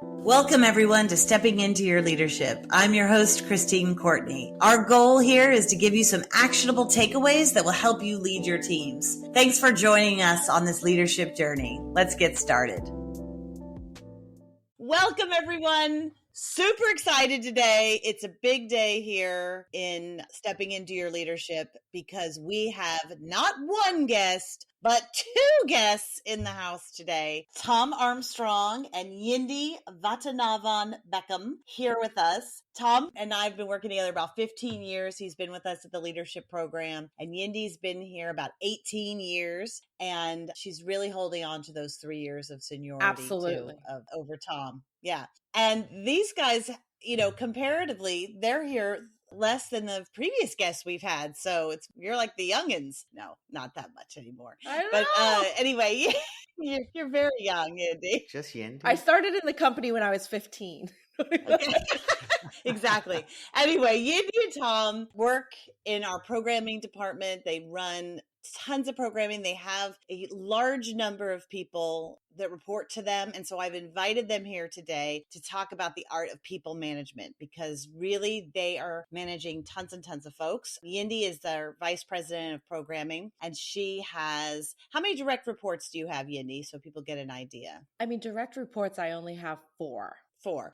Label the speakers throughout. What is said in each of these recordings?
Speaker 1: Welcome, everyone, to Stepping Into Your Leadership. I'm your host, Christine Courtney. Our goal here is to give you some actionable takeaways that will help you lead your teams. Thanks for joining us on this leadership journey. Let's get started. Welcome, everyone. Super excited today. It's a big day here in Stepping Into Your Leadership because we have not one guest, but two guests in the house today. Tom Armstrong and Yindy Beckim here with us. Tom and I have been working together about 15 years. He's been with us at the leadership program, and Yindy's been here about 18 years, and she's really holding on to those 3 years of seniority.
Speaker 2: Absolutely.
Speaker 1: Too, over Tom. Yeah. And these guys, comparatively, they're here less than the previous guests we've had. So you're like the youngins. No, not that much anymore.
Speaker 2: I know.
Speaker 1: But anyway, you're very young, Yindy.
Speaker 3: Just Yindy?
Speaker 2: I started in the company when I was 15.
Speaker 1: Okay. Exactly. Anyway, Yindy and Tom work in our programming department. They run tons of programming. They have a large number of people that report to them. And so I've invited them here today to talk about the art of people management, because really they are managing tons and tons of folks. Yindy is their vice president of programming, and she has, how many direct reports do you have, Yindy? So people get an idea.
Speaker 2: I mean, direct reports, I only have 4.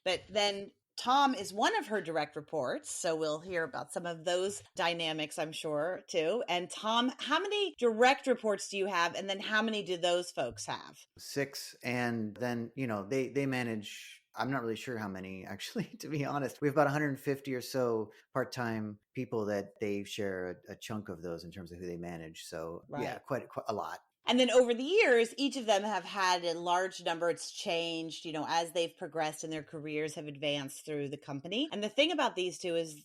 Speaker 1: But then Tom is one of her direct reports, so we'll hear about some of those dynamics, I'm sure, too. And Tom, how many direct reports do you have, and then how many do those folks have?
Speaker 3: 6, and then, they manage, I'm not really sure how many, actually, to be honest. We have about 150 or so part-time people that they share a chunk of those in terms of who they manage. So, right. Yeah, quite a lot.
Speaker 1: And then over the years, each of them have had a large number. It's changed, as they've progressed and their careers have advanced through the company. And the thing about these two is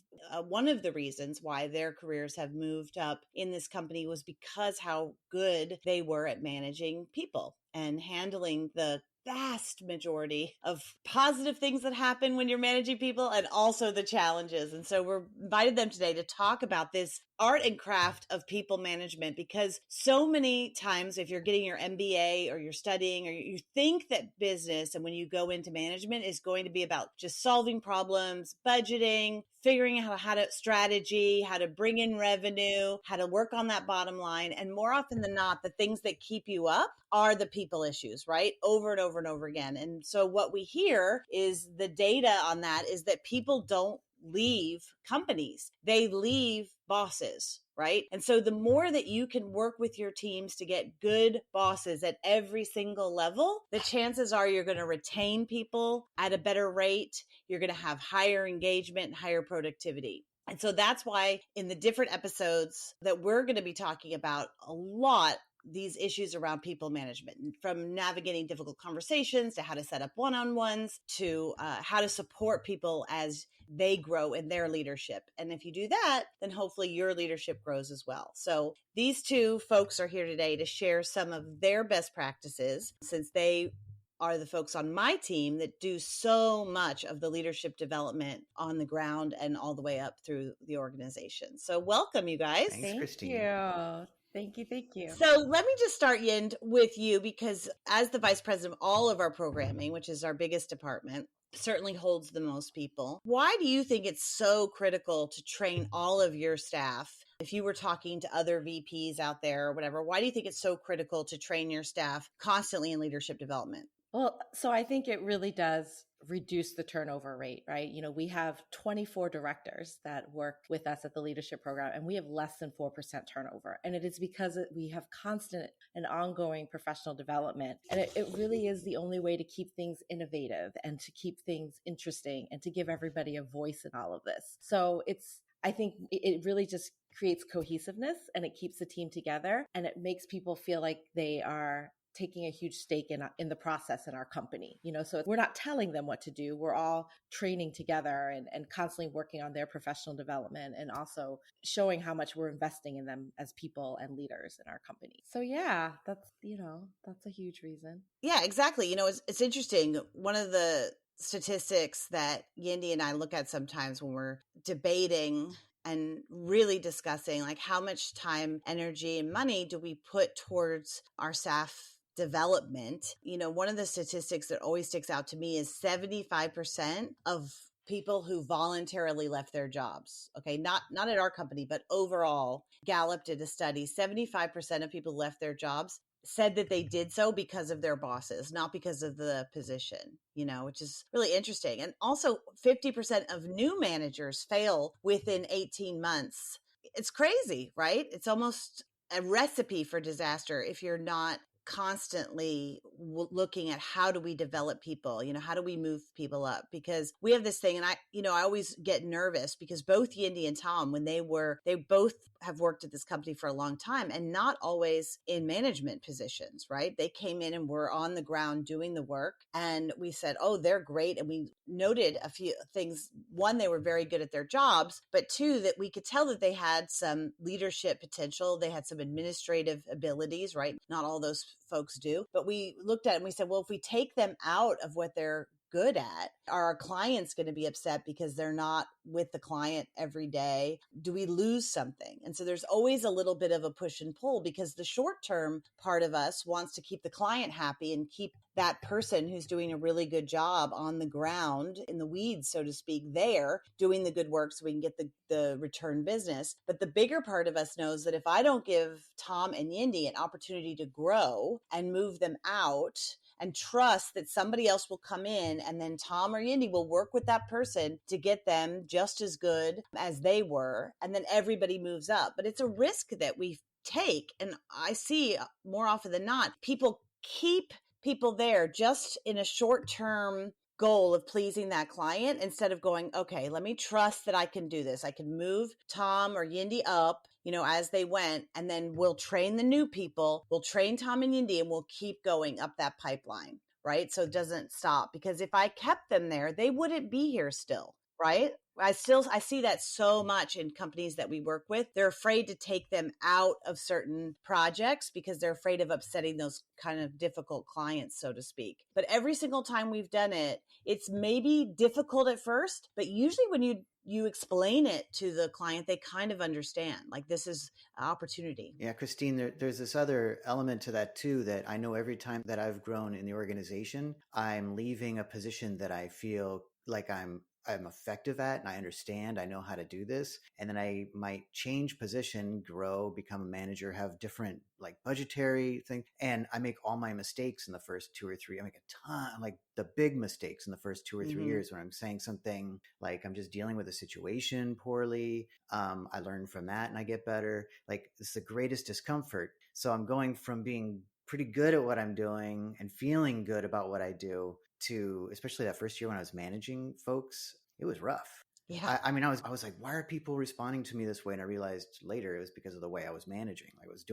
Speaker 1: one of the reasons why their careers have moved up in this company was because how good they were at managing people and handling the vast majority of positive things that happen when you're managing people, and also the challenges. And so we're invited them today to talk about this art and craft of people management, because so many times if you're getting your MBA or you're studying, or you think that business, and when you go into management, is going to be about just solving problems, budgeting, figuring out how to strategy, how to bring in revenue, how to work on that bottom line. And more often than not, the things that keep you up are the people issues, right? Over and over and over again. And so what we hear is the data on that is that people don't leave companies. They leave bosses, right? And so the more that you can work with your teams to get good bosses at every single level, the chances are you're going to retain people at a better rate. You're going to have higher engagement and higher productivity. And so that's why in the different episodes that we're going to be talking about a lot, these issues around people management, from navigating difficult conversations to how to set up one-on-ones to how to support people as they grow in their leadership. And if you do that, then hopefully your leadership grows as well. So these two folks are here today to share some of their best practices, since they are the folks on my team that do so much of the leadership development on the ground and all the way up through the organization. So welcome, you guys.
Speaker 3: Thanks, Christine.
Speaker 2: Thank you.
Speaker 1: So let me just start, Yind, with you, because as the vice president of all of our programming, which is our biggest department, certainly holds the most people. Why do you think it's so critical to train all of your staff? If you were talking to other VPs out there or whatever, why do you think it's so critical to train your staff constantly in leadership development?
Speaker 2: Well, so I think it really does reduce the turnover rate, right? We have 24 directors that work with us at the leadership program, and we have less than 4% turnover. And it is because we have constant and ongoing professional development. And it really is the only way to keep things innovative and to keep things interesting and to give everybody a voice in all of this. So I think it really just creates cohesiveness, and it keeps the team together, and it makes people feel like they are taking a huge stake in the process in our company. So we're not telling them what to do. We're all training together and constantly working on their professional development, and also showing how much we're investing in them as people and leaders in our company. So yeah, that's a huge reason.
Speaker 1: Yeah, exactly. It's interesting. One of the statistics that Yindy and I look at sometimes when we're debating and really discussing, like, how much time, energy, and money do we put towards our staff development, one of the statistics that always sticks out to me is 75% of people who voluntarily left their jobs. Okay. Not at our company, but overall, Gallup did a study. 75% of people who left their jobs said that they did so because of their bosses, not because of the position, which is really interesting. And also 50% of new managers fail within 18 months. It's crazy, right? It's almost a recipe for disaster if you're not constantly looking at how do we develop people, how do we move people up? Because we have this thing, and I always get nervous because both Yindy and Tom, when they both have worked at this company for a long time and not always in management positions, right? They came in and were on the ground doing the work, and we said, oh, they're great. And we noted a few things. One, they were very good at their jobs, but two, that we could tell that they had some leadership potential. They had some administrative abilities, right? Not all those folks do, but we looked at it and we said, well, if we take them out of what they're good at, are our clients going to be upset because they're not with the client every day? Do we lose something? And so there's always a little bit of a push and pull, because the short-term part of us wants to keep the client happy and keep that person who's doing a really good job on the ground in the weeds, so to speak, there doing the good work so we can get the return business. But the bigger part of us knows that if I don't give Tom and Yindy an opportunity to grow and move them out and trust that somebody else will come in, and then Tom or Yindy will work with that person to get them just as good as they were, and then everybody moves up. But it's a risk that we take, and I see more often than not, people keep people there just in a short-term goal of pleasing that client, instead of going, okay, let me trust that I can do this. I can move Tom or Yindy up, as they went, and then we'll train the new people. We'll train Tom and Yindy, and we'll keep going up that pipeline, right? So it doesn't stop, because if I kept them there, they wouldn't be here still, right? I see that so much in companies that we work with. They're afraid to take them out of certain projects because they're afraid of upsetting those kind of difficult clients, so to speak. But every single time we've done it, it's maybe difficult at first, but usually when you explain it to the client, they kind of understand, like, this is an opportunity.
Speaker 3: Yeah, Christine, there's this other element to that too, that I know every time that I've grown in the organization, I'm leaving a position that I feel like I'm effective at, and I understand, I know how to do this. And then I might change position, grow, become a manager, have different like budgetary things. And I make all my mistakes in the first 2 or 3. I make a ton, like the big mistakes in the first 2 or 3 years when I'm saying something like I'm just dealing with a situation poorly. I learn from that and I get better. Like, it's the greatest discomfort. So I'm going from being pretty good at what I'm doing and feeling good about what I do to, especially that first year when I was managing folks, it was rough.
Speaker 1: Yeah.
Speaker 3: I mean, I was like, why are people responding to me this way? And I realized later it was because of the way I was managing. I was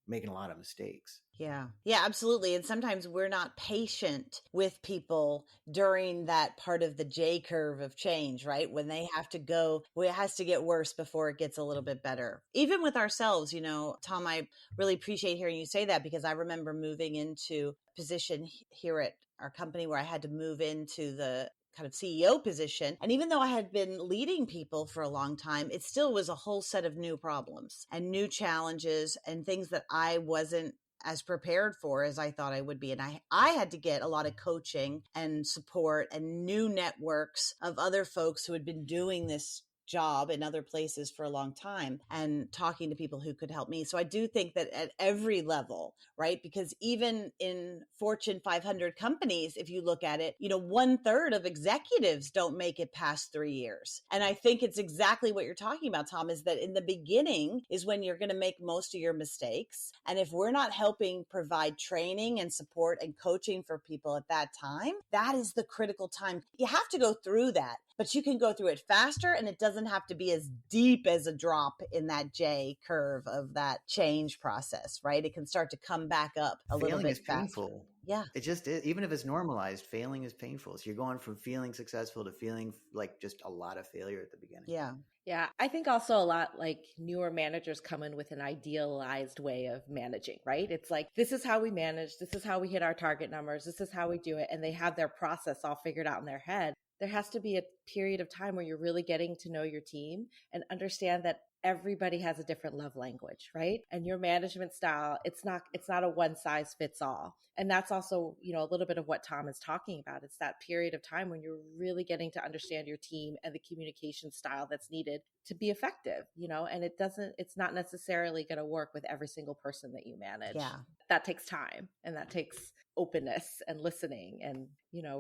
Speaker 3: making a lot of mistakes.
Speaker 1: Yeah. Yeah, absolutely. And sometimes we're not patient with people during that part of the J curve of change, right? When they have to go, well, it has to get worse before it gets a little bit better. Even with ourselves, Tom, I really appreciate hearing you say that, because I remember moving into a position here at our company where I had to move into the kind of CEO position. And even though I had been leading people for a long time, it still was a whole set of new problems and new challenges and things that I wasn't as prepared for as I thought I would be. And I had to get a lot of coaching and support and new networks of other folks who had been doing this job in other places for a long time, and talking to people who could help me. So I do think that at every level, right? Because even in Fortune 500 companies, if you look at it, 1/3 of executives don't make it past 3 years. And I think it's exactly what you're talking about, Tom, is that in the beginning is when you're going to make most of your mistakes. And if we're not helping provide training and support and coaching for people at that time, that is the critical time. You have to go through that, but you can go through it faster, and it doesn't have to be as deep as a drop in that J curve of that change process, right? It can start to come back up a little bit faster.
Speaker 3: Failing is painful.
Speaker 1: Yeah.
Speaker 3: It just is. Even if it's normalized, failing is painful. So you're going from feeling successful to feeling like just a lot of failure at the beginning.
Speaker 1: Yeah.
Speaker 2: Yeah, I think also a lot like newer managers come in with an idealized way of managing, right? It's like, this is how we manage, this is how we hit our target numbers, this is how we do it. And they have their process all figured out in their head. there has to be a period of time where you're really getting to know your team and understand that everybody has a different love language, right? And your management style, it's not a one size fits all. And that's also, a little bit of what Tom is talking about. It's that period of time when you're really getting to understand your team and the communication style that's needed to be effective, and it's not necessarily going to work with every single person that you manage.
Speaker 1: Yeah.
Speaker 2: That takes time, and that takes openness and listening and,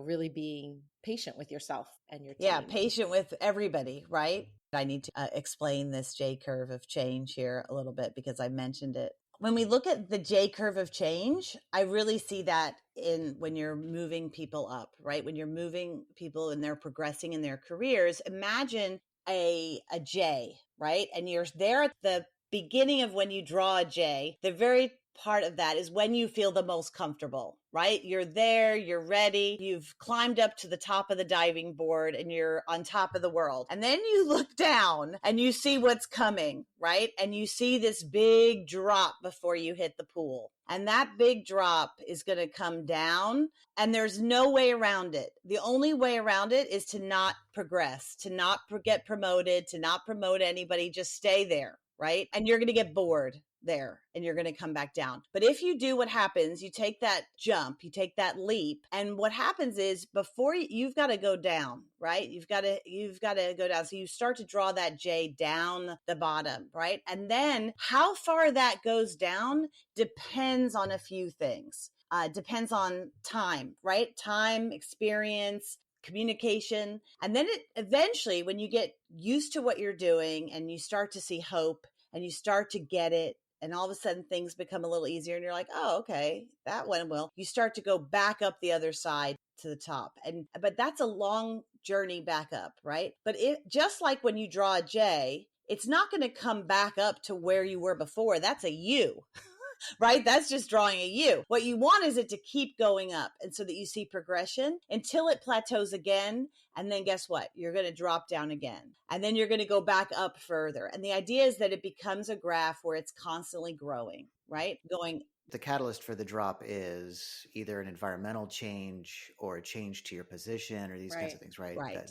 Speaker 2: really being patient with yourself and your team.
Speaker 1: Yeah, patient with everybody, right? I need to explain this J curve of change here a little bit because I mentioned it. When we look at the J curve of change, I really see that in when you're moving people up, right? When you're moving people and they're progressing in their careers, imagine a J, right? And you're there at the beginning of when you draw a J, the very part of that is when you feel the most comfortable, right? You're there, you're ready, you've climbed up to the top of the diving board and you're on top of the world. And then you look down and you see what's coming, right? And you see this big drop before you hit the pool. And that big drop is going to come down and there's no way around it. The only way around it is to not progress, to not get promoted, to not promote anybody, just stay there, right? And you're going to get bored there and you're going to come back down. But if you do what happens, you take that jump, you take that leap. And what happens is before you've got to go down, right? You've got to go down. So you start to draw that J down the bottom, right? And then how far that goes down depends on a few things. Depends on time, right? Time, experience, communication. And then it eventually, when you get used to what you're doing and you start to see hope and you start to get it, and all of a sudden things become a little easier and you're like, oh, okay, that went well. You start to go back up the other side to the top. But that's a long journey back up, right? But just like when you draw a J, it's not going to come back up to where you were before. That's a U. Right? That's just drawing a U. What you want is it to keep going up. And so that you see progression until it plateaus again. And then guess what? You're going to drop down again. And then you're going to go back up further. And the idea is that it becomes a graph where it's constantly growing, right?
Speaker 3: The catalyst for the drop is either an environmental change or a change to your position or these kinds of things, right?
Speaker 1: Right.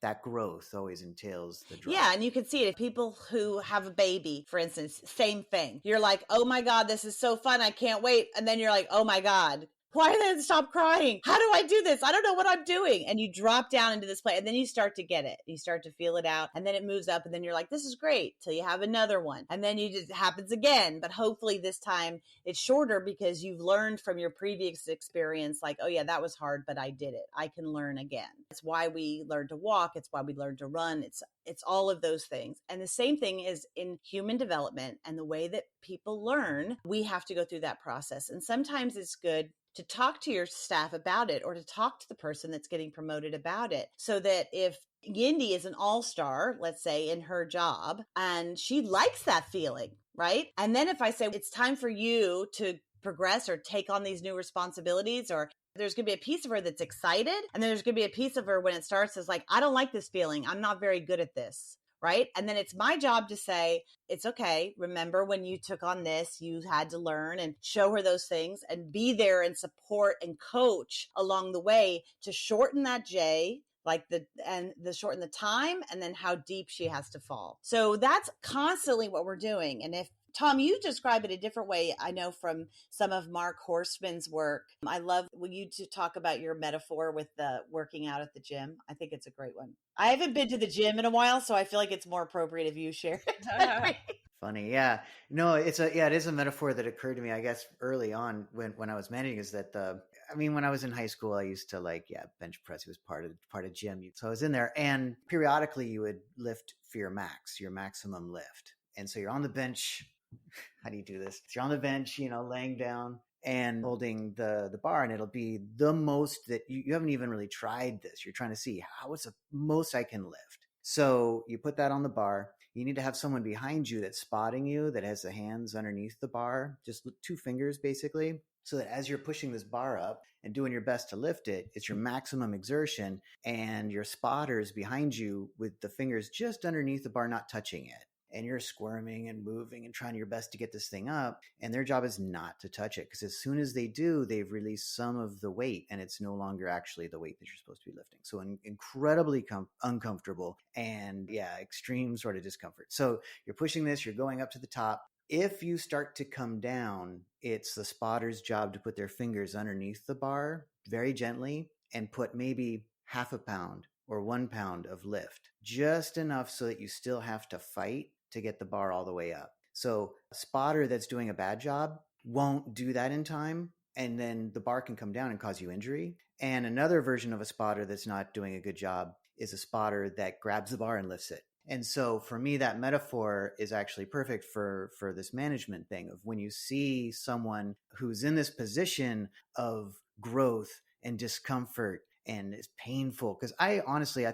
Speaker 3: That growth always entails the drop.
Speaker 1: Yeah, and you can see it. If people who have a baby, for instance, same thing. You're like, oh my God, this is so fun. I can't wait. And then you're like, oh my God, why did it stop crying? How do I do this? I don't know what I'm doing. And you drop down into this place and then you start to get it. You start to feel it out and then it moves up and then you're like, this is great till you have another one. And then it happens again. But hopefully this time it's shorter because you've learned from your previous experience, like, oh yeah, that was hard, but I did it. I can learn again. It's why we learn to walk. It's why we learn to run. It's all of those things. And the same thing is in human development and the way that people learn, we have to go through that process. And sometimes it's good to talk to your staff about it or to talk to the person that's getting promoted about it so that if Yindy is an all-star, let's say, in her job, and she likes that feeling, right? And then if I say it's time for you to progress or take on these new responsibilities, or there's going to be a piece of her that's excited, and then there's going to be a piece of her when it starts is like, I don't like this feeling. I'm not very good at this. Right. And then it's my job to say, it's okay. Remember when you took on this, you had to learn and show her those things and be there and support and coach along the way to shorten that J, shorten the time and then how deep she has to fall. So that's constantly what we're doing. And if Tom, you describe it a different way. I know from some of Mark Horstman's work. I love when you two talk about your metaphor with the working out at the gym. I think it's a great one. I haven't been to the gym in a while, so I feel like it's more appropriate if you share it.
Speaker 3: Funny. Yeah. No, it is a metaphor that occurred to me, I guess, early on when I was managing is that when I was in high school, I used to bench press. It was part of gym. So I was in there and periodically you would lift for your maximum lift. And so you're on the bench. How do you do this? So you're on the bench, laying down and holding the bar, and it'll be the most that you haven't even really tried this. You're trying to see what's the most I can lift. So you put that on the bar. You need to have someone behind you that's spotting you, that has the hands underneath the bar, just 2 fingers basically, so that as you're pushing this bar up and doing your best to lift it, it's your maximum exertion, and your spotters behind you with the fingers just underneath the bar, not touching it. and you're squirming and moving and trying your best to get this thing up. And their job is not to touch it, because as soon as they do, they've released some of the weight and it's no longer actually the weight that you're supposed to be lifting. So incredibly uncomfortable and extreme sort of discomfort. So you're pushing this, you're going up to the top. If you start to come down, it's the spotter's job to put their fingers underneath the bar very gently and put maybe half a pound or 1 pound of lift, just enough so that you still have to fight to get the bar all the way up. So a spotter that's doing a bad job won't do that in time, and then the bar can come down and cause you injury. And another version of a spotter that's not doing a good job is a spotter that grabs the bar and lifts it. And so for me, that metaphor is actually perfect for this management thing of when you see someone who's in this position of growth and discomfort and it's painful. Because I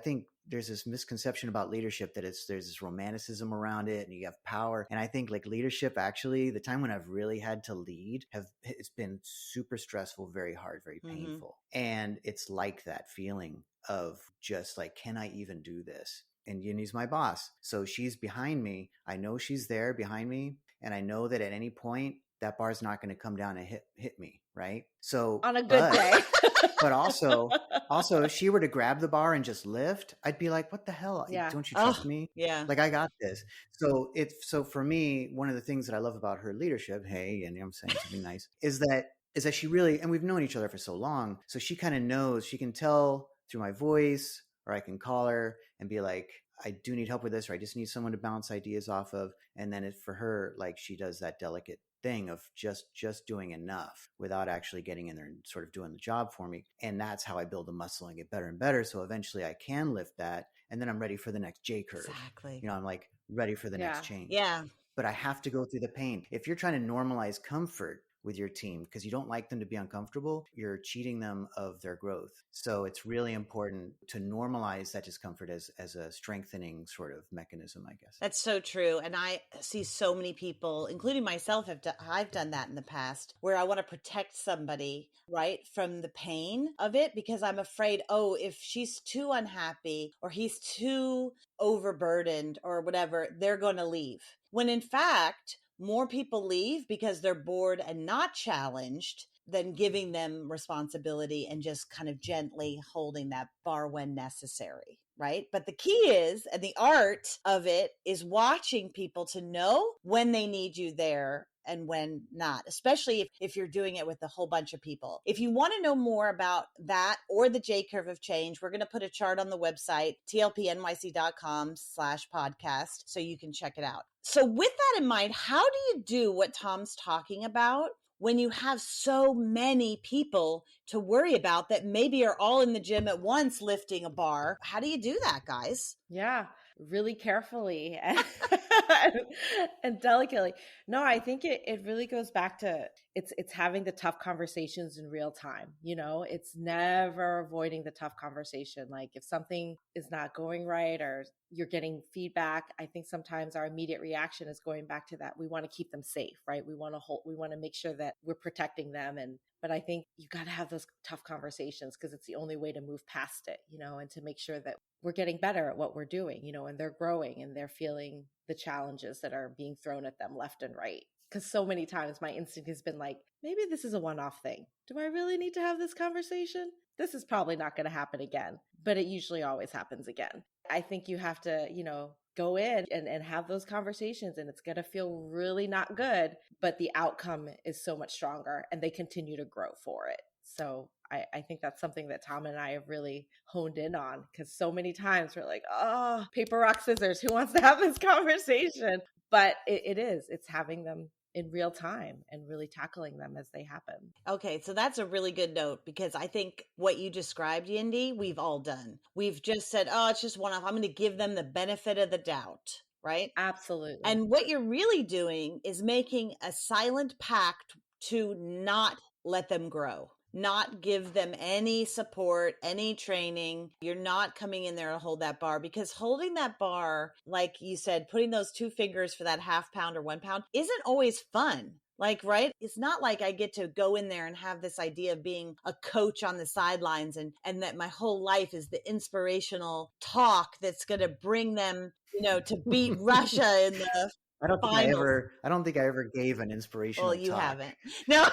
Speaker 3: think there's this misconception about leadership that there's this romanticism around it and you have power. And I think like leadership, actually, the time when I've really had to lead, it's been super stressful, very hard, very painful. And it's like that feeling of just like, can I even do this? And Yindy's my boss. So she's behind me. I know she's there behind me. And I know that at any point, that bar's not going to come down and hit me, right? So
Speaker 2: on a good day.
Speaker 3: But also, if she were to grab the bar and just lift, I'd be like, what the hell?
Speaker 2: Yeah.
Speaker 3: Don't you trust me?
Speaker 1: Yeah.
Speaker 3: Like, I got this. So for me, one of the things that I love about her leadership, hey, and I'm saying something nice, is that she really, and we've known each other for so long, so she kind of knows, she can tell through my voice, or I can call her and be like, I do need help with this, or I just need someone to bounce ideas off of. And then for her, like, she does that delicate thing of just doing enough without actually getting in there and sort of doing the job for me. And that's how I build the muscle and get better and better. So eventually I can lift that. And then I'm ready for the next J curve.
Speaker 1: Exactly.
Speaker 3: I'm like ready for the next change.
Speaker 1: Yeah.
Speaker 3: But I have to go through the pain. If you're trying to normalize comfort with your team because you don't like them to be uncomfortable, you're cheating them of their growth. So it's really important to normalize that discomfort as a strengthening sort of mechanism, I guess.
Speaker 1: That's so true. And I see so many people, including myself, I've done that in the past, where I want to protect somebody, right, from the pain of it, because I'm afraid, if she's too unhappy or he's too overburdened or whatever, they're going to leave. When in fact, more people leave because they're bored and not challenged than giving them responsibility and just kind of gently holding that bar when necessary, right? But the key is, and the art of it is watching people to know when they need you there and when not, especially if you're doing it with a whole bunch of people. If you want to know more about that or the J curve of change, we're going to put a chart on the website, tlpnyc.com/podcast, so you can check it out. So with that in mind, how do you do what Tom's talking about when you have so many people to worry about that maybe are all in the gym at once lifting a bar? How do you do that, guys?
Speaker 2: Yeah, really carefully and delicately. No, I think it really goes back to it's having the tough conversations in real time. It's never avoiding the tough conversation. Like if something is not going right or you're getting feedback, I think sometimes our immediate reaction is going back to that. We want to keep them safe, right? We want to make sure that we're protecting them. But I think you got to have those tough conversations because it's the only way to move past it, and to make sure that we're getting better at what we're doing, and they're growing and they're feeling the challenges that are being thrown at them left and right. Because so many times my instinct has been like, maybe this is a one-off thing. Do I really need to have this conversation? This is probably not going to happen again, but it usually always happens again. I think you have to, go in and have those conversations, and it's going to feel really not good, but the outcome is so much stronger and they continue to grow for it. So I think that's something that Tom and I have really honed in on, because so many times we're like, paper, rock, scissors, who wants to have this conversation? But it's having them in real time and really tackling them as they happen.
Speaker 1: Okay, so that's a really good note, because I think what you described, Yindy, we've all done. We've just said, it's just one off. I'm going to give them the benefit of the doubt, right?
Speaker 2: Absolutely.
Speaker 1: And what you're really doing is making a silent pact to not let them grow, not give them any support, any training. You're not coming in there to hold that bar, because holding that bar, like you said, putting those 2 fingers for that half pound or 1 pound isn't always fun. Like, right? It's not like I get to go in there and have this idea of being a coach on the sidelines and that my whole life is the inspirational talk that's going to bring them, to beat Russia in the finals.
Speaker 3: I don't think I ever gave an inspirational
Speaker 1: Well, you
Speaker 3: talk.
Speaker 1: haven't. No.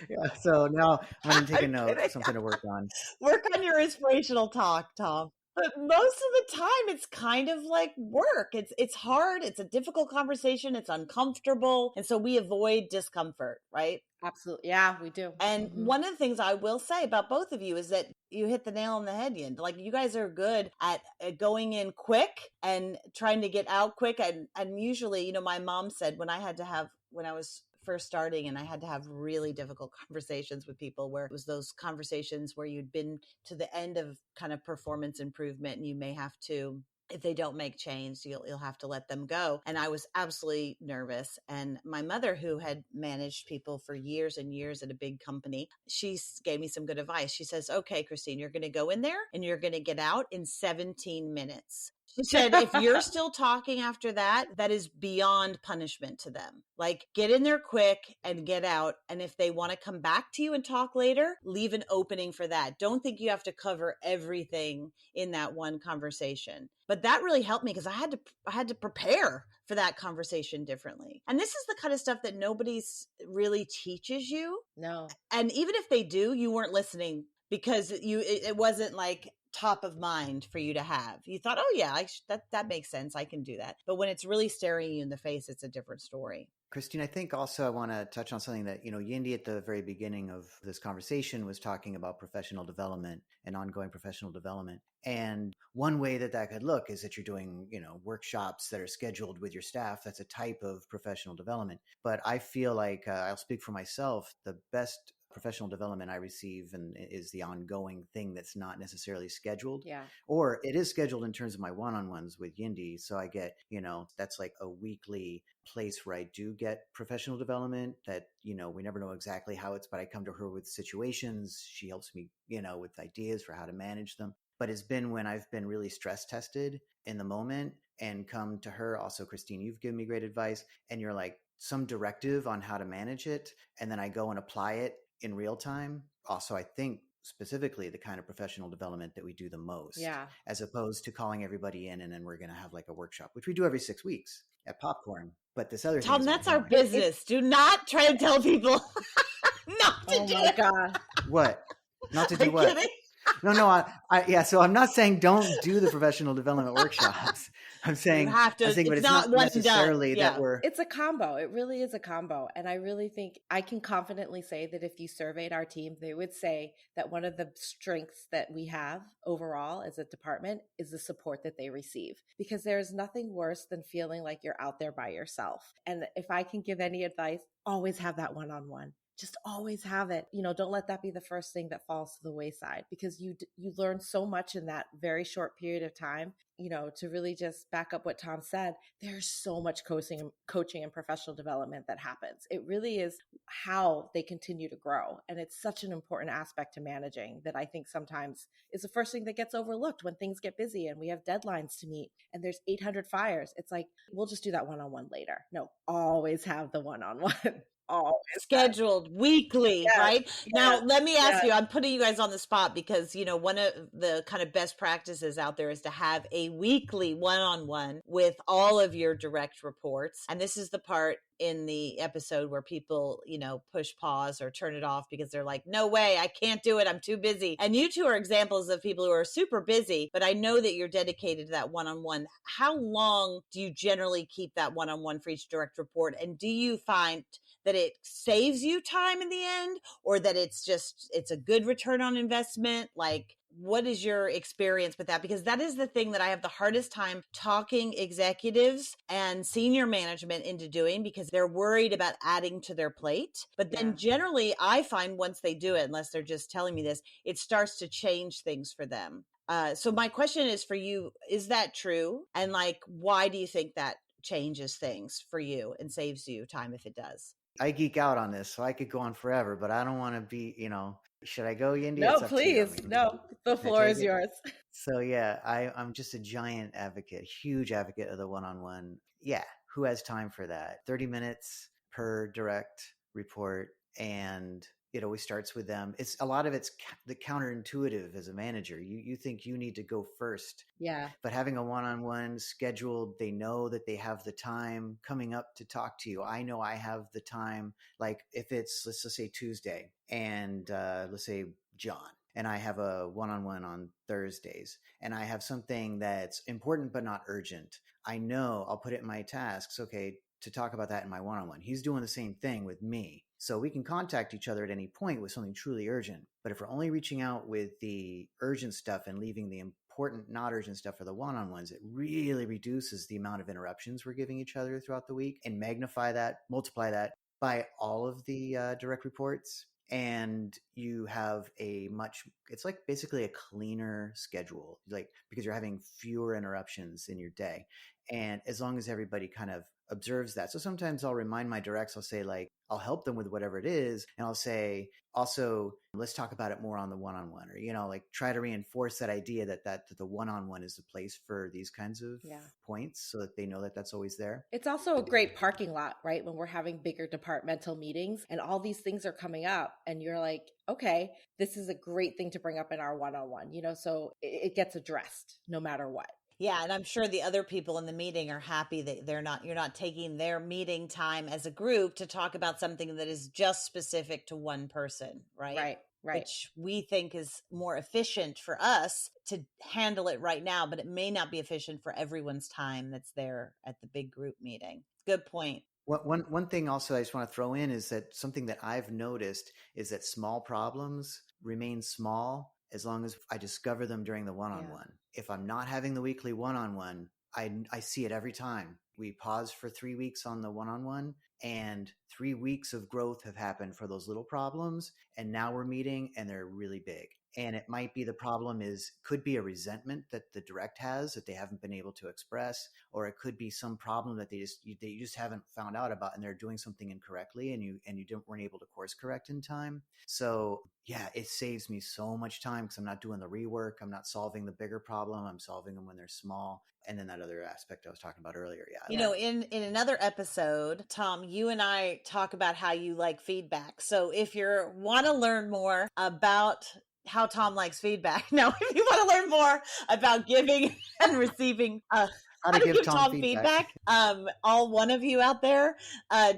Speaker 3: Yeah, so now I'm going to take a
Speaker 1: I'm
Speaker 3: note,
Speaker 1: kidding.
Speaker 3: something to work on.
Speaker 1: Work on your inspirational talk, Tom. But most of the time it's kind of like work. It's hard, it's a difficult conversation, it's uncomfortable, and so we avoid discomfort, right?
Speaker 2: Absolutely. Yeah, we do.
Speaker 1: And one of the things I will say about both of you is that you hit the nail on the head, Yindy. Like, you guys are good at going in quick and trying to get out quick. And usually, my mom said when I was first starting and I had to have really difficult conversations with people where it was those conversations where you'd been to the end of kind of performance improvement and you may have to, if they don't make change, you'll have to let them go. And I was absolutely nervous. And my mother, who had managed people for years and years at a big company, she gave me some good advice. She says, okay, Christine, you're going to go in there and you're going to get out in 17 minutes. She said, if you're still talking after that, that is beyond punishment to them. Like, get in there quick and get out. And if they want to come back to you and talk later, leave an opening for that. Don't think you have to cover everything in that one conversation. But that really helped me because I had to prepare for that conversation differently. And this is the kind of stuff that nobody's really teaches you.
Speaker 2: No.
Speaker 1: And even if they do, you weren't listening because it wasn't like top of mind for you to have. You thought, oh yeah, that makes sense. I can do that. But when it's really staring you in the face, it's a different story.
Speaker 3: Christine, I think also I want to touch on something that, Yindy at the very beginning of this conversation was talking about professional development and ongoing professional development. And one way that could look is that you're doing, workshops that are scheduled with your staff. That's a type of professional development. But I feel like I'll speak for myself. The best professional development I receive and is the ongoing thing that's not necessarily scheduled.
Speaker 2: Yeah.
Speaker 3: Or it is scheduled in terms of my one-on-ones with Yindy. So I get, that's like a weekly place where I do get professional development that, we never know exactly how it's, but I come to her with situations. She helps me, with ideas for how to manage them. But it's been when I've been really stress tested in the moment and come to her. Also, Christine, you've given me great advice and you're like some directive on how to manage it. And then I go and apply it in real time. Also, I think specifically the kind of professional development that we do the most, as opposed to calling everybody in and then we're going to have like a workshop, which we do every 6 weeks at Popcorn. But this other
Speaker 1: Tom,
Speaker 3: thing,
Speaker 1: that's our business. Do not try to tell people not to do it.
Speaker 2: Oh my God.
Speaker 3: What? Not to do what?
Speaker 1: Kidding?
Speaker 3: No, so I'm not saying don't do the professional development workshops. I'm saying,
Speaker 1: you have to,
Speaker 3: but it's not necessarily that we're.
Speaker 2: It's a combo. It really is a combo. And I really think I can confidently say that if you surveyed our team, they would say that one of the strengths that we have overall as a department is the support that they receive, because there's nothing worse than feeling like you're out there by yourself. And if I can give any advice, always have that one-on-one. Just always have it. Don't let that be the first thing that falls to the wayside, because you learn so much in that very short period of time. To really just back up what Tom said, there's so much coaching and professional development that happens. It really is how they continue to grow. And it's such an important aspect to managing that I think sometimes is the first thing that gets overlooked when things get busy and we have deadlines to meet and there's 800 fires. It's like, we'll just do that one-on-one later. No, always have the one-on-one.
Speaker 1: Scheduled weekly, right?
Speaker 2: Yes,
Speaker 1: now, let me ask you, I'm putting you guys on the spot because, one of the kind of best practices out there is to have a weekly one-on-one with all of your direct reports. And this is the part in the episode where people, push pause or turn it off because they're like, no way, I can't do it. I'm too busy. And you two are examples of people who are super busy, but I know that you're dedicated to that one-on-one. How long do you generally keep that one-on-one for each direct report? And do you find that it saves you time in the end, or that it's a good return on investment? Like, what is your experience with that? Because that is the thing that I have the hardest time talking executives and senior management into doing, because they're worried about adding to their plate. But then generally I find once they do it, unless they're just telling me this, it starts to change things for them. So my question is for you, is that true? And like, why do you think that changes things for you and saves you time if it does?
Speaker 3: I geek out on this, so I could go on forever, but I don't want to be, should I go, Yindy?
Speaker 2: No, please. No, the floor is yours.
Speaker 3: So yeah, I'm just a giant advocate, huge advocate of the one-on-one. Yeah. who has time for that? 30 minutes per direct report. And it always starts with them. It's a lot of it's the counterintuitive as a manager. You think you need to go first.
Speaker 2: Yeah.
Speaker 3: But having a one-on-one scheduled, they know that they have the time coming up to talk to you. I know I have the time. Like if it's, let's just say Tuesday and let's say John, and I have a one-on-one on Thursdays, and I have something that's important but not urgent. I know I'll put it in my tasks. Okay, to talk about that in my one-on-one. He's doing the same thing with me. So we can contact each other at any point with something truly urgent. But if we're only reaching out with the urgent stuff and leaving the important, not urgent stuff for the one-on-ones, it really reduces the amount of interruptions we're giving each other throughout the week, and multiply that by all of the direct reports. And you have it's like basically a cleaner schedule, like because you're having fewer interruptions in your day. And as long as everybody kind of observes that. So sometimes I'll remind my directs, I'll say like, I'll help them with whatever it is. And I'll say, also, let's talk about it more on the one-on-one, or, like try to reinforce that idea that the one-on-one is the place for these kinds of points, so that they know that that's always there.
Speaker 2: It's also a great parking lot, right? When we're having bigger departmental meetings and all these things are coming up and you're like, okay, this is a great thing to bring up in our one-on-one, so it gets addressed no matter what.
Speaker 1: Yeah, and I'm sure the other people in the meeting are happy that you're not taking their meeting time as a group to talk about something that is just specific to one person, right?
Speaker 2: Right.
Speaker 1: Which we think is more efficient for us to handle it right now, but it may not be efficient for everyone's time that's there at the big group meeting. Good point.
Speaker 3: One thing also I just want to throw in is that something that I've noticed is that small problems remain small as long as I discover them during the one-on-one. If I'm not having the weekly one-on-one, I see it every time. We pause for 3 weeks on the one-on-one, and 3 weeks of growth have happened for those little problems. And now we're meeting and they're really big. And it might be the problem could be a resentment that the direct has that they haven't been able to express, or it could be some problem that you just haven't found out about, and they're doing something incorrectly, and you weren't able to course correct in time. So yeah, it saves me so much time because I'm not doing the rework. I'm not solving the bigger problem. I'm solving them when they're small. And then that other aspect I was talking about earlier. Yeah.
Speaker 1: In another episode, Tom, you and I talk about how you like feedback. So if you want to learn more about how Tom likes feedback. Now, if you want to learn more about giving and receiving, how to give Tom feedback, all one of you out there,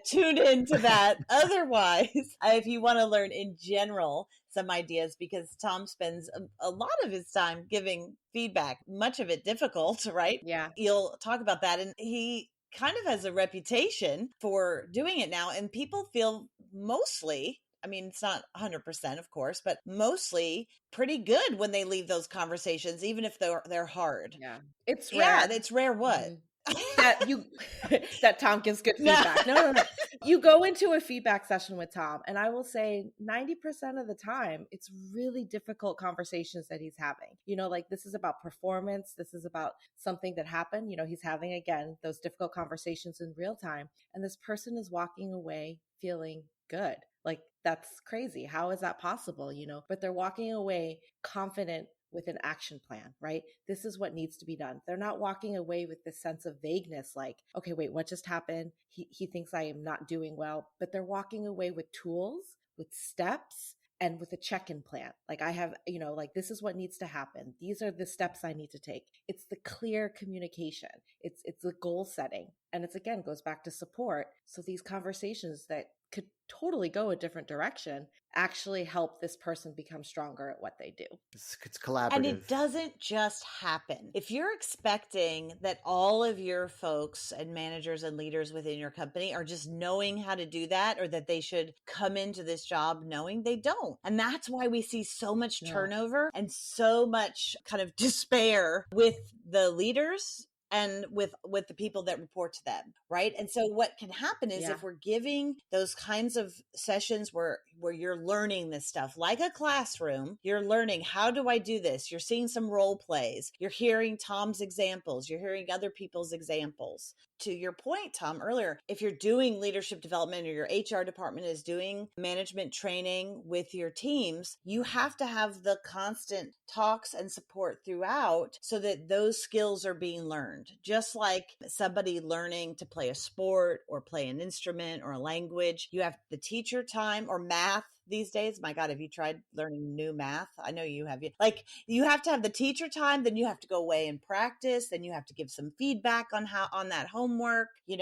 Speaker 1: tune into that. Otherwise, if you want to learn in general some ideas, because Tom spends a lot of his time giving feedback, much of it difficult, right?
Speaker 2: Yeah.
Speaker 1: You'll talk about that. And he kind of has a reputation for doing it now. And people feel mostly, it's not 100%, of course, but mostly pretty good when they leave those conversations, even if they're hard.
Speaker 2: Yeah. It's rare.
Speaker 1: Yeah, it's rare what?
Speaker 2: That Tom gives good feedback. No. You go into a feedback session with Tom, and I will say 90% of the time, it's really difficult conversations that he's having. Like this is about performance. This is about something that happened. He's having, again, those difficult conversations in real time. And this person is walking away feeling good. Like, that's crazy. How is that possible? But they're walking away confident with an action plan, right? This is what needs to be done. They're not walking away with this sense of vagueness, like, okay, wait, what just happened? He thinks I am not doing well, but they're walking away with tools, with steps, and with a check-in plan. Like I have, like this is what needs to happen. These are the steps I need to take. It's the clear communication. It's the goal setting. And it's, again, goes back to support. So these conversations that could totally go a different direction actually help this person become stronger at what they do.
Speaker 3: It's collaborative.
Speaker 1: And it doesn't just happen. If you're expecting that all of your folks and managers and leaders within your company are just knowing how to do that, or that they should come into this job knowing, they don't. And that's why we see so much turnover and so much kind of despair with the leaders and with the people that report to them, right? And so what can happen is if we're giving those kinds of sessions where you're learning this stuff, like a classroom, you're learning, how do I do this? You're seeing some role plays. You're hearing Tom's examples. You're hearing other people's examples. to your point, Tom, earlier, if you're doing leadership development or your HR department is doing management training with your teams, you have to have the constant talks and support throughout so that those skills are being learned. Just like somebody learning to play a sport or play an instrument or a language, you have the teacher time or math. These days, my God, have you tried learning new math? I know you have. Like, you have to have the teacher time, then you have to go away and practice, then you have to give some feedback on that homework. I'm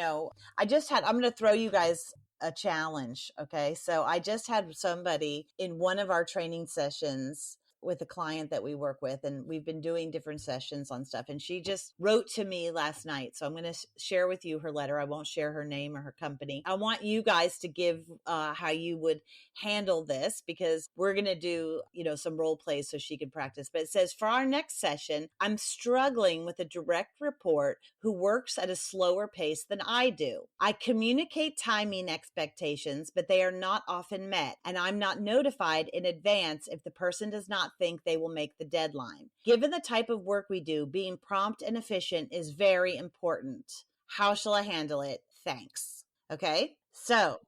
Speaker 1: going to throw you guys a challenge. Okay. So I just had somebody in one of our training sessions with a client that we work with, and we've been doing different sessions on stuff. And she just wrote to me last night. So I'm going to share with you her letter. I won't share her name or her company. I want you guys to give how you would handle this, because we're going to do, some role plays so she can practice. But it says, for our next session, I'm struggling with a direct report who works at a slower pace than I do. I communicate timing expectations, but they are not often met, and I'm not notified in advance if the person does not think they will make the deadline. Given the type of work we do, being prompt and efficient is very important. How shall I handle it? Thanks. Okay. So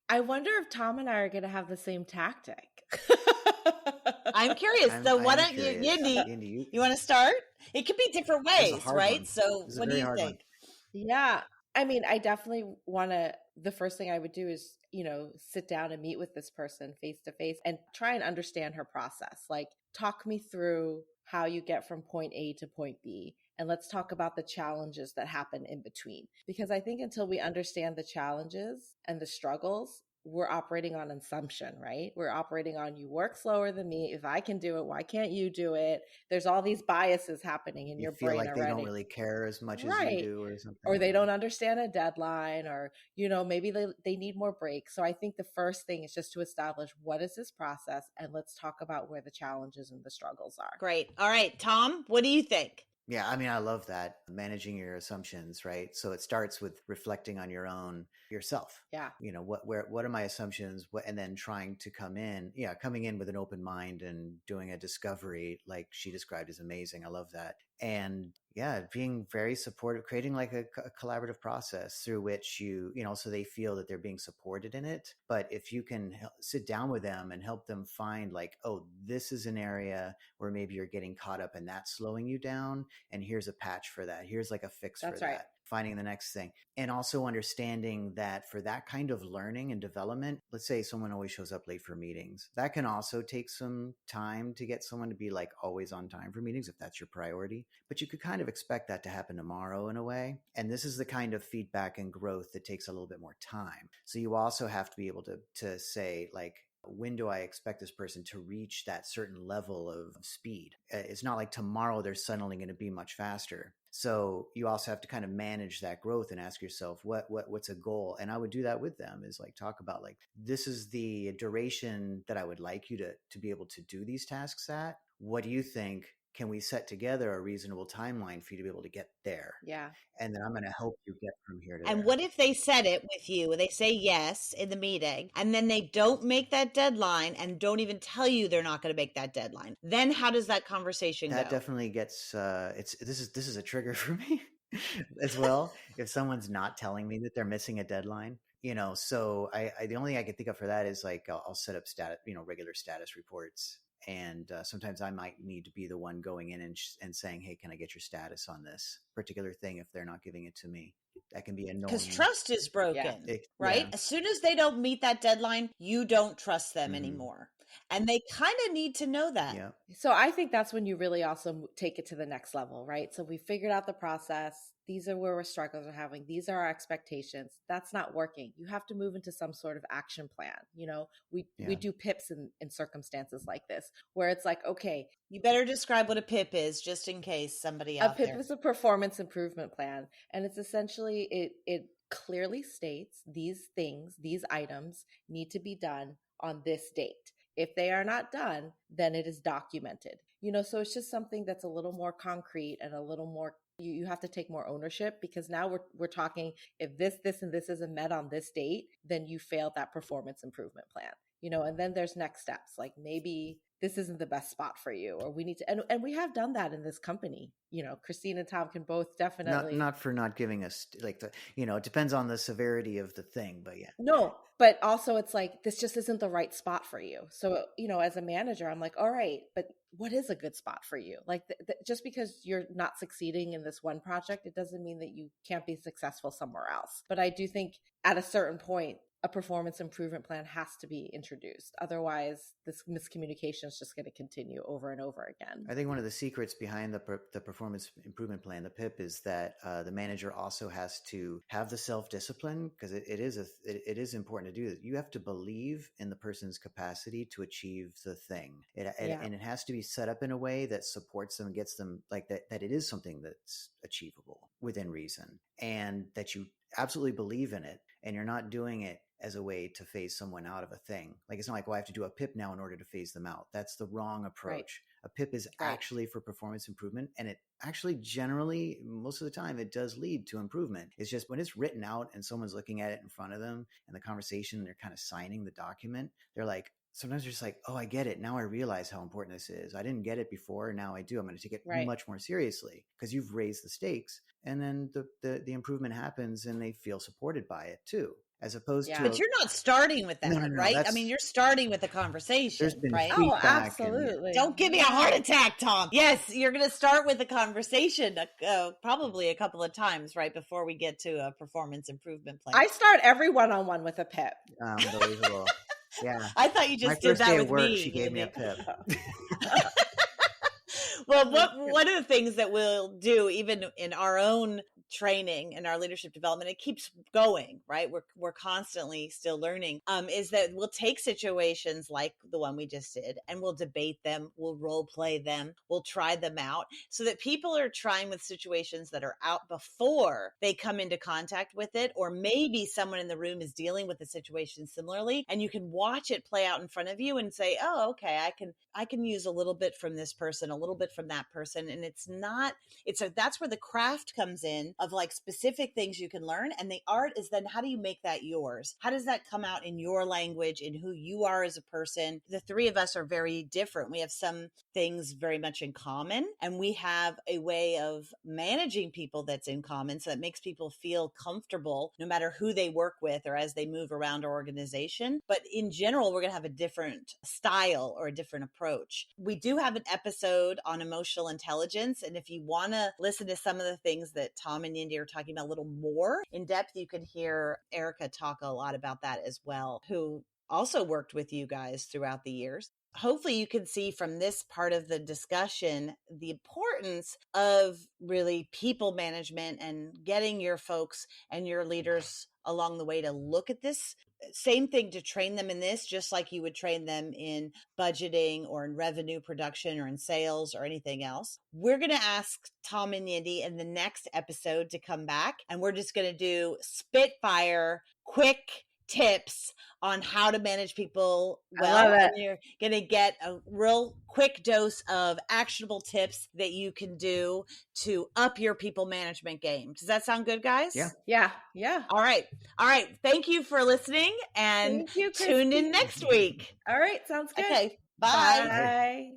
Speaker 2: I wonder if Tom and I are going to have the same tactic.
Speaker 1: I'm curious. So why don't you, Yindy, you want to start? It could be different ways, right?
Speaker 3: One.
Speaker 1: So what do you think?
Speaker 2: Yeah. I mean, I definitely want to, the first thing I would do is, sit down and meet with this person face to face and try and understand her process. Like, talk me through how you get from point A to point B. And let's talk about the challenges that happen in between. Because I think until we understand the challenges and the struggles, we're operating on assumption, right? We're operating on, you work slower than me. If I can do it, why can't you do it? There's all these biases happening in your brain already.
Speaker 3: You feel like they don't really care as much as you do or something.
Speaker 2: Or they don't understand a deadline, or, maybe they need more breaks. So I think the first thing is just to establish, what is this process? And let's talk about where the challenges and the struggles are.
Speaker 1: Great. All right, Tom, what do you think?
Speaker 3: Yeah, I mean, I love that, managing your assumptions, right? So it starts with reflecting on yourself.
Speaker 2: Yeah.
Speaker 3: What are my assumptions? And then trying to coming in with an open mind and doing a discovery like she described is amazing. I love that. And being very supportive, creating like a collaborative process through which so they feel that they're being supported in it. But if you can sit down with them and help them find like, oh, this is an area where maybe you're getting caught up and that's slowing you down. And here's a patch for that. Here's like a fix for that. Finding the next thing. And also understanding that for that kind of learning and development, let's say someone always shows up late for meetings. That can also take some time to get someone to be like always on time for meetings if that's your priority. But you could kind of expect that to happen tomorrow in a way. And this is the kind of feedback and growth that takes a little bit more time. So you also have to be able to say like, when do I expect this person to reach that certain level of speed? It's not like tomorrow they're suddenly going to be much faster. So you also have to kind of manage that growth and ask yourself, what's a goal? And I would do that with them, is like talk about like, this is the duration that I would like you to be able to do these tasks at. What do you think? Can we set together a reasonable timeline for you to be able to get there?
Speaker 2: Yeah.
Speaker 3: And then I'm going to help you get from here to there.
Speaker 1: And what if they said it with you? They say yes in the meeting, and then they don't make that deadline and don't even tell you they're not going to make that deadline. Then how does that conversation go?
Speaker 3: That definitely gets, this is a trigger for me as well. If someone's not telling me that they're missing a deadline, so I the only thing I can think of for that is like, I'll set up regular status reports. And sometimes I might need to be the one going in and saying, hey, can I get your status on this particular thing if they're not giving it to me? That can be annoying.
Speaker 1: Because trust is broken, right? As soon as they don't meet that deadline, you don't trust them anymore. And they kind of need to know that.
Speaker 3: Yeah.
Speaker 2: So I think that's when you really also take it to the next level, right? So we figured out the process. These are where our struggles are having. These are our expectations. That's not working. You have to move into some sort of action plan. We do PIPs in circumstances like this, where it's like, okay.
Speaker 1: You better describe what a PIP is, just in case somebody out there.
Speaker 2: A PIP is a performance improvement plan. And it's essentially, it clearly states these things, these items need to be done on this date. If they are not done, then it is documented. So it's just something that's a little more concrete and a little more, you have to take more ownership, because now we're talking, if this, and this isn't met on this date, then you failed that performance improvement plan. And then there's next steps, like maybe this isn't the best spot for you, or we need to, and we have done that in this company. Christine and Tom can both definitely.
Speaker 3: Not for not giving us it depends on the severity of the thing, but yeah.
Speaker 2: No, but also it's like, this just isn't the right spot for you. So, as a manager, I'm like, all right, but what is a good spot for you? Like just because you're not succeeding in this one project, it doesn't mean that you can't be successful somewhere else. But I do think at a certain point, a performance improvement plan has to be introduced. Otherwise, this miscommunication is just going to continue over and over again.
Speaker 3: I think one of the secrets behind the performance improvement plan, the PIP, is that the manager also has to have the self-discipline, because it is important to do that. You have to believe in the person's capacity to achieve the thing. And it has to be set up in a way that supports them and gets them like that it is something that's achievable within reason, and that you absolutely believe in it, and you're not doing it as a way to phase someone out of a thing. Like, it's not like, well, I have to do a PIP now in order to phase them out. That's the wrong approach. Right. A PIP is actually for performance improvement, and it actually generally, most of the time, it does lead to improvement. It's just when it's written out and someone's looking at it in front of them and the conversation, they're kind of signing the document, they're like, sometimes they're just like, oh, I get it. Now I realize how important this is. I didn't get it before. Now I do. I'm going to take it much more seriously because you've raised the stakes. And then the improvement happens and they feel supported by it too. As opposed to,
Speaker 1: but you're not starting with that, right? I mean, you're starting with a conversation, right?
Speaker 2: Oh, absolutely.
Speaker 1: Don't give me a heart attack, Tom. Yes, you're going to start with a conversation, probably a couple of times, right, before we get to a performance improvement plan.
Speaker 2: I start every one-on-one with a PIP.
Speaker 3: Unbelievable. Yeah,
Speaker 1: I thought you just did that with me.
Speaker 3: She gave me a PIP.
Speaker 1: Well, one of the things that we'll do, even in our own training and our leadership development, it keeps going, right? We're constantly still learning, is that we'll take situations like the one we just did and we'll debate them, we'll role play them, we'll try them out so that people are trying with situations that are out before they come into contact with it, or maybe someone in the room is dealing with a situation similarly, and you can watch it play out in front of you and say, oh, okay, I can use a little bit from this person, a little bit from that person. And that's where the craft comes in, of like specific things you can learn. And the art is then, how do you make that yours? How does that come out in your language, in who you are as a person? The three of us are very different. We have some things very much in common, and we have a way of managing people that's in common, so that makes people feel comfortable no matter who they work with or as they move around our organization. But in general, we're going to have a different style or a different approach. We do have an episode on emotional intelligence, and if you want to listen to some of the things that Tom and Yindy are talking about a little more in depth, you can hear Erica talk a lot about that as well, who also worked with you guys throughout the years. Hopefully you can see from this part of the discussion the importance of really people management and getting your folks and your leaders along the way to look at this. Same thing, to train them in this, just like you would train them in budgeting or in revenue production or in sales or anything else. We're going to ask Tom and Yindy in the next episode to come back, and we're just going to do spitfire, quick tips on how to manage people well. And you're going to get a real quick dose of actionable tips that you can do to up your people management game. Does that sound good, guys?
Speaker 2: Yeah. All
Speaker 1: right. Thank you for listening, and tune in next week.
Speaker 2: All right. Sounds good.
Speaker 1: Okay. Bye.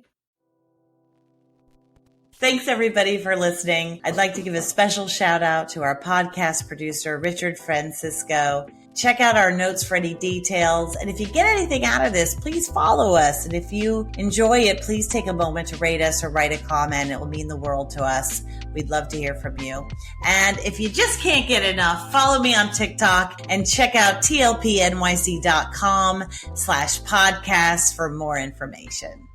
Speaker 1: Thanks, everybody, for listening. I'd like to give a special shout out to our podcast producer, Richard Francisco. Check out our notes for any details. And if you get anything out of this, please follow us. And if you enjoy it, please take a moment to rate us or write a comment. It will mean the world to us. We'd love to hear from you. And if you just can't get enough, follow me on TikTok and check out tlpnyc.com/podcast for more information.